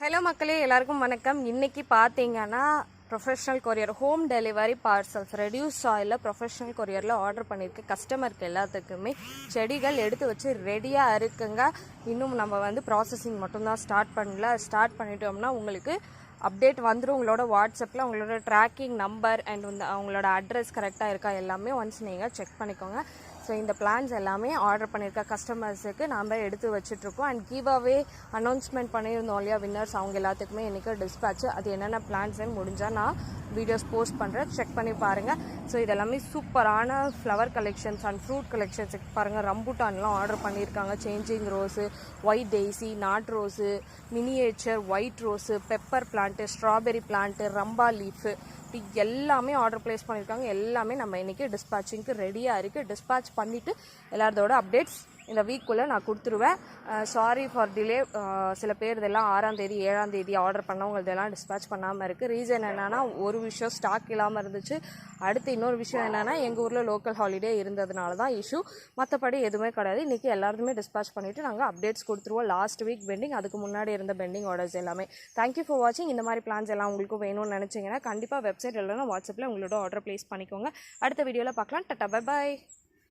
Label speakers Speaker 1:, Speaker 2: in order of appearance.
Speaker 1: Hello மக்களே, எல்லாருக்கும் வணக்கம். இன்றைக்கி பார்த்தீங்கன்னா professional courier home delivery parcels reduce ஆயிலில் ப்ரொஃபஷ்னல் கொரியரில் ஆர்டர் பண்ணியிருக்க கஸ்டமருக்கு எல்லாத்துக்குமே செடிகள் எடுத்து வச்சு ரெடியாக இருக்குங்க. இன்னும் நம்ம ப்ராசஸிங் மட்டும்தான் ஸ்டார்ட் பண்ணிட்டோம்னா உங்களுக்கு அப்டேட் வந்துடும். உங்களோட வாட்ஸ்அப்பில் உங்களோட ட்ராக்கிங் நம்பர் அண்ட் அவங்களோட அட்ரஸ் கரெக்டாக இருக்கா எல்லாமே ஒன்ஸ் நீங்கள் செக் பண்ணிக்கோங்க. ஸோ இந்த பிளான்ஸ் எல்லாமே ஆர்டர் பண்ணியிருக்க கஸ்டமர்ஸுக்கு நாம் எடுத்து வச்சுட்ருக்கோம். அண்ட் கிவ் அவே அனௌன்ஸ்மெண்ட் பண்ணியிருந்தோம் இல்லையா வின்னர்ஸ், அவங்க எல்லாத்துக்குமே இன்றைக்கி டிஸ்பேட்ச். அது என்னென்ன பிளான்ஸ்ன்னு முடிஞ்சால் நான் வீடியோஸ் போஸ்ட் பண்ணுறேன், செக் பண்ணி பாருங்கள். ஸோ இதெல்லாமே சூப்பரான flower collections and fruit collections பாருங்கள். ரம்புட்டான்லாம் ஆர்டர் பண்ணியிருக்காங்க. Changing rose, white daisy, not rose, miniature, white rose, pepper plant, strawberry plant, Rambha leaf, எல்லாமே ஆர்டர் ப்ளேஸ் பண்ணியிருக்காங்க. எல்லாமே நம்ம இன்றைக்கி டிஸ்பேச்சிங்க்கு ரெடியாக இருக்குது. டிஸ்பேட்ச் பண்ணிவிட்டு எல்லாத்தோட அப்டேட்ஸ் இந்த வீக்குள்ளே நான் கொடுத்துருவேன். Sorry for delay. சில பேர் இதெல்லாம் 6ஆம் தேதி 7ஆம் தேதி ஆர்டர் பண்ணவங்க இதெல்லாம் டிஸ்பேட்ச் பண்ணாமல் இருக்குது. ரீசன் என்னென்னா, ஒரு விஷயம் ஸ்டாக் இல்லாமல் இருந்துச்சு. அடுத்து இன்னொரு விஷயம் என்னென்னா, எங்கள் ஊரில் லோக்கல் ஹாலிடே இருந்ததுனால தான் இஷ்யூ. மற்றபடி எதுவுமே கிடையாது. இன்றைக்கி எல்லாருமே டிஸ்பேட்ச் பண்ணிவிட்டு நாங்கள் அப்டேட்ஸ் கொடுத்துருவோம். லாஸ்ட் வீக் பெண்டிங், அதுக்கு முன்னாடி இருந்த பெண்டிங் ஆர்டர்ஸ் எல்லாமே. தேங்க்யூ ஃபார் வாட்சிங். இந்த மாதிரி பிளான்ஸ் எல்லாம் உங்களுக்கு வேணும்னு நினச்சிங்கன்னா கண்டிப்பாக வெப்சைட் இல்லைனா வாட்ஸ்அப்பில் உங்களோட ஆர்டர் ப்ளேஸ் பண்ணிக்கோங்க. அடுத்த வீடியோவில் பார்க்கலாம். Tata, bye bye.